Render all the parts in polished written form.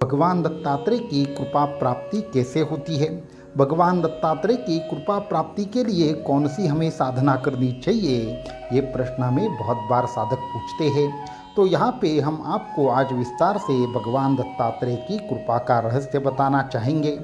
भगवान दत्तात्रेय की कृपा प्राप्ति कैसे होती है? भगवान दत्तात्रेय की कृपा प्राप्ति के लिए कौन सी हमें साधना करनी चाहिए? ये प्रश्न हमें बहुत बार साधक पूछते हैं। तो यहाँ पे हम आपको आज विस्तार से भगवान दत्तात्रेय की कृपा का रहस्य बताना चाहेंगे।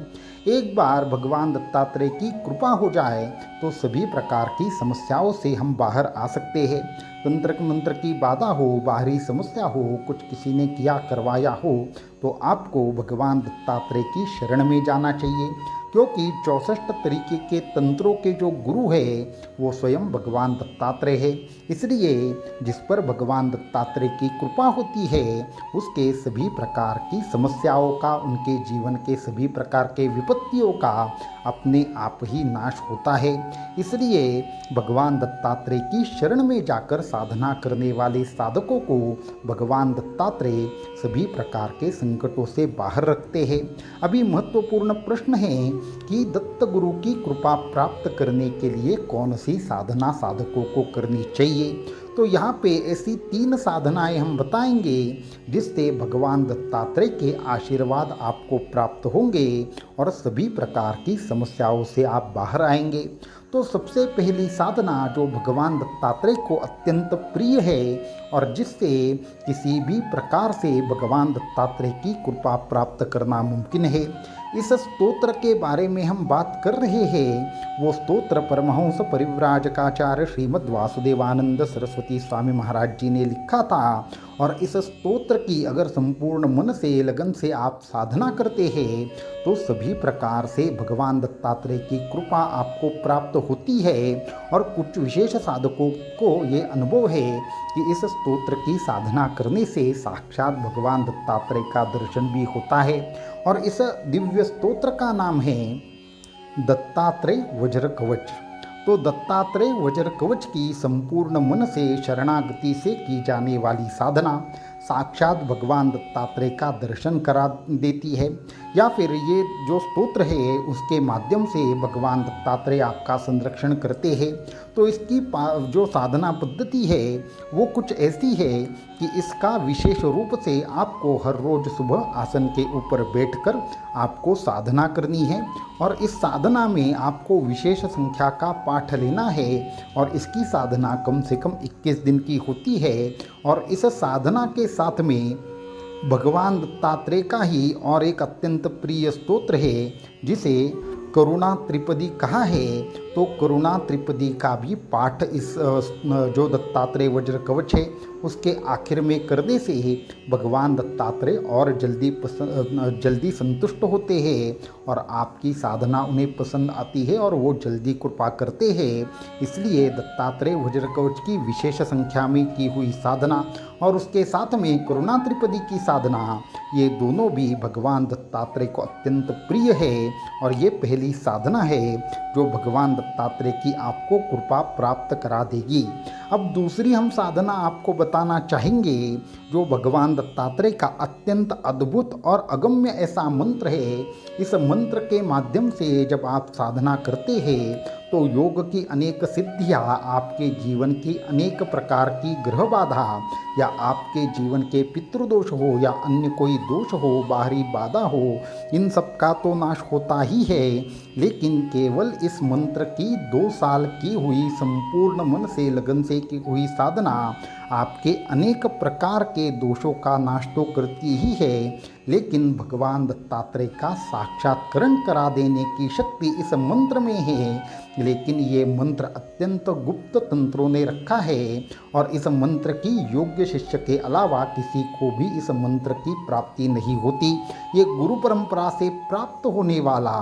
एक बार भगवान दत्तात्रेय की कृपा हो जाए तो सभी प्रकार की समस्याओं से हम बाहर आ सकते हैं। तंत्र मंत्र की बाधा हो, बाहरी समस्या हो, कुछ किसी ने किया करवाया हो, तो आपको भगवान दत्तात्रेय की शरण में जाना चाहिए, क्योंकि 64 तरीके के तंत्रों के जो गुरु है वो स्वयं भगवान दत्तात्रेय है। इसलिए जिस पर भगवान दत्तात्रेय की कृपा होती है उसके सभी प्रकार की समस्याओं का, उनके जीवन के सभी प्रकार के विपत्तियों का अपने आप ही नाश होता है। इसलिए भगवान दत्तात्रेय की शरण में जाकर साधना करने वाले साधकों को भगवान दत्तात्रेय सभी प्रकार के संकटों से बाहर रखते हैं। अभी महत्वपूर्ण प्रश्न है कि दत्त गुरु की कृपा प्राप्त करने के लिए कौन सी साधना साधकों को करनी चाहिए। तो यहाँ पे ऐसी 3 साधनाएं हम बताएंगे जिससे भगवान दत्तात्रेय के आशीर्वाद आपको प्राप्त होंगे और सभी प्रकार की समस्याओं से आप बाहर आएंगे। तो सबसे पहली साधना जो भगवान दत्तात्रेय को अत्यंत प्रिय है और जिससे किसी भी प्रकार से भगवान दत्तात्रेय की कृपा प्राप्त करना मुमकिन है, इस स्तोत्र के बारे में हम बात कर रहे हैं। वो स्तोत्र परमहंस परिव्राजकाचार्य श्रीमद् वासुदेवानंद सरस्वती स्वामी महाराज जी ने लिखा था। और इस स्तोत्र की अगर संपूर्ण मन से, लगन से आप साधना करते हैं तो सभी प्रकार से भगवान दत्तात्रेय की कृपा आपको प्राप्त होती है। और कुछ विशेष साधकों को ये अनुभव है कि इस स्तोत्र की साधना करने से साक्षात भगवान दत्तात्रेय का दर्शन भी होता है। और इस दिव्य स्तोत्र का नाम है दत्तात्रेय वज्र कवच। तो दत्तात्रेय वज्र कवच की संपूर्ण मन से, शरणागति से की जाने वाली साधना साक्षात भगवान दत्तात्रेय का दर्शन करा देती है। या फिर ये जो स्तोत्र है उसके माध्यम से भगवान दत्तात्रेय आपका संरक्षण करते हैं। तो इसकी जो साधना पद्धति है वो कुछ ऐसी है कि इसका विशेष रूप से आपको हर रोज सुबह आसन के ऊपर बैठकर आपको साधना करनी है। और इस साधना में आपको विशेष संख्या का पाठ लेना है और इसकी साधना कम से कम 21 दिन की होती है। और इस साधना के साथ में भगवान दत्तात्रेय का ही और एक अत्यंत प्रिय स्तोत्र है जिसे करुणा त्रिपदी कहा है। तो करुणा त्रिपदी का भी पाठ इस जो दत्तात्रेय वज्र कवच है उसके आखिर में करने से ही भगवान दत्तात्रेय और जल्दी संतुष्ट होते हैं और आपकी साधना उन्हें पसंद आती है और वो जल्दी कृपा करते हैं। इसलिए दत्तात्रेय वज्र कवच की विशेष संख्या में की हुई साधना और उसके साथ में करुणा त्रिपदी की साधना, ये दोनों भी भगवान दत्तात्रेय को अत्यंत प्रिय है। और ये पहली साधना है जो भगवान दत्तात्रेय की आपको कृपा प्राप्त करा देगी। अब दूसरी हम साधना आपको बताना चाहेंगे जो भगवान दत्तात्रेय का अत्यंत अद्भुत और अगम्य ऐसा मंत्र है। इस मंत्र के माध्यम से जब आप साधना करते हैं तो योग की अनेक सिद्धियाँ, आपके जीवन की अनेक प्रकार की ग्रह बाधा या आपके जीवन के पितृदोष हो या अन्य कोई दोष हो, बाहरी बाधा हो, इन सब का तो नाश होता ही है। लेकिन केवल इस मंत्र की 2 साल की हुई संपूर्ण मन से, लगन से की हुई साधना आपके अनेक प्रकार के दोषों का नाश तो करती ही है, लेकिन भगवान दत्तात्रेय का साक्षात्करण करा देने की शक्ति इस मंत्र में है। लेकिन ये मंत्र अत्यंत गुप्त तंत्रों ने रखा है और इस मंत्र की योग्य शिष्य के अलावा किसी को भी इस मंत्र की प्राप्ति नहीं होती। ये गुरु परंपरा से प्राप्त होने वाला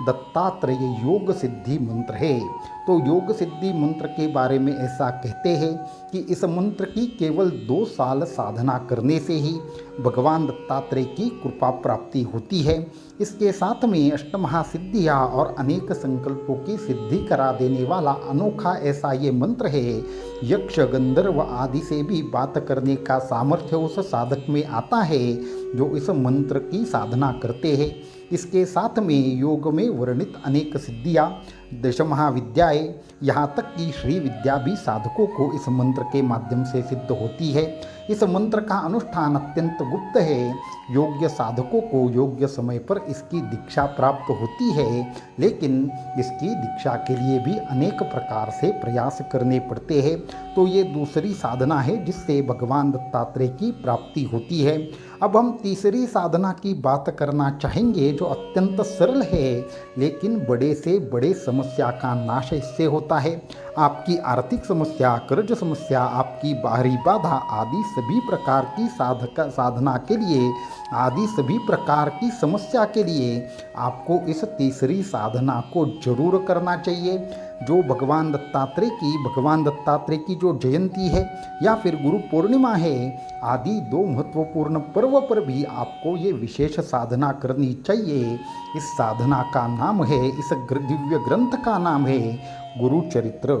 दत्तात्रेय योग सिद्धि मंत्र है। तो योग सिद्धि मंत्र के बारे में ऐसा कहते हैं कि इस मंत्र की केवल 2 साल साधना करने से ही भगवान दत्तात्रेय की कृपा प्राप्ति होती है। इसके साथ में अष्टमहासिद्धियाँ और अनेक संकल्पों की सिद्धि करा देने वाला अनोखा ऐसा ये मंत्र है। यक्ष, गंधर्व आदि से भी बात करने का सामर्थ्य उस साधक में आता है जो इस मंत्र की साधना करते हैं। इसके साथ में योग में वर्णित अनेक सिद्धियाँ, 10 महाविद्याएँ, यहाँ तक कि श्री विद्या भी साधकों को इस मंत्र के माध्यम से सिद्ध होती है। इस मंत्र का अनुष्ठान अत्यंत गुप्त है। योग्य साधकों को योग्य समय पर इसकी दीक्षा प्राप्त होती है, लेकिन इसकी दीक्षा के लिए भी अनेक प्रकार से प्रयास करने पड़ते हैं। तो ये दूसरी साधना है जिससे भगवान दत्तात्रेय की प्राप्ति होती है। अब हम तीसरी साधना की बात करना चाहेंगे जो अत्यंत सरल है, लेकिन बड़े से बड़े समस्या का नाश इससे होता है। आपकी आर्थिक समस्या, कर्ज समस्या, आपकी बाहरी बाधा आदि सभी प्रकार की साधना के लिए, आदि सभी प्रकार की समस्या के लिए आपको इस तीसरी साधना को जरूर करना चाहिए। जो भगवान दत्तात्रेय की जो जयंती है या फिर गुरु पूर्णिमा है आदि दो महत्वपूर्ण पर्व पर भी आपको ये विशेष साधना करनी चाहिए। इस साधना का नाम है, इस दिव्य ग्रंथ का नाम है गुरु चरित्र।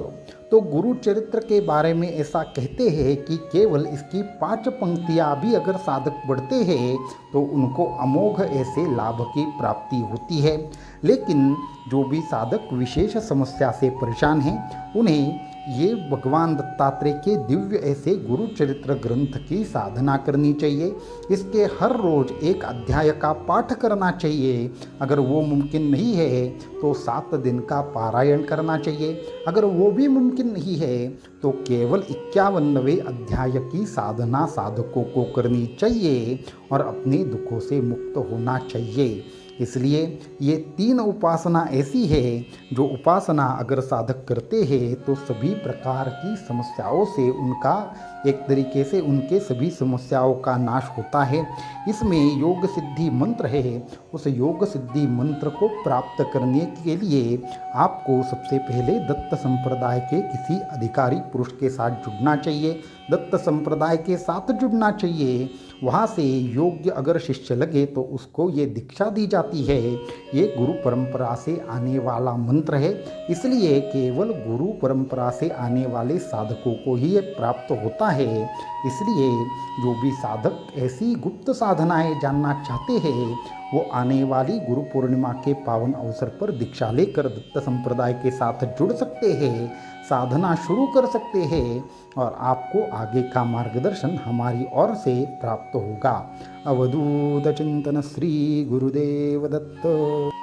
तो गुरु चरित्र के बारे में ऐसा कहते हैं कि केवल इसकी 5 पंक्तियाँ भी अगर साधक पढ़ते हैं तो उनको अमोघ ऐसे लाभ की प्राप्ति होती है। लेकिन जो भी साधक विशेष समस्या से परेशान हैं उन्हें ये भगवान दत्तात्रेय के दिव्य ऐसे गुरु चरित्र ग्रंथ की साधना करनी चाहिए। इसके हर रोज एक अध्याय का पाठ करना चाहिए। अगर वो मुमकिन नहीं है तो 7 दिन का पारायण करना चाहिए। अगर वो भी मुमकिन नहीं है तो केवल 51वें अध्याय की साधना साधकों को करनी चाहिए और अपने दुखों से मुक्त होना चाहिए। इसलिए ये 3 उपासना ऐसी है जो उपासना अगर साधक करते हैं तो सभी प्रकार की समस्याओं से उनका एक तरीके से उनके सभी समस्याओं का नाश होता है। इसमें योग सिद्धि मंत्र है। उस योग सिद्धि मंत्र को प्राप्त करने के लिए आपको सबसे पहले दत्त संप्रदाय के किसी अधिकारी पुरुष के साथ जुड़ना चाहिए। दत्त संप्रदाय के साथ जुड़ना चाहिए। वहाँ से योग्य अगर शिष्य लगे तो उसको ये दीक्षा दी जाती है। ये गुरु परंपरा से आने वाला मंत्र है, इसलिए केवल गुरु परंपरा से आने वाले साधकों को ही ये प्राप्त होता है। इसलिए जो भी साधक ऐसी गुप्त साधनाएं जानना चाहते हैं वो आने वाली गुरु पूर्णिमा के पावन अवसर पर दीक्षा लेकर दत्त संप्रदाय के साथ जुड़ सकते हैं, साधना शुरू कर सकते हैं और आपको आगे का मार्गदर्शन हमारी ओर से प्राप्त होगा। अवधूत चिंतन श्री गुरुदेव दत्त।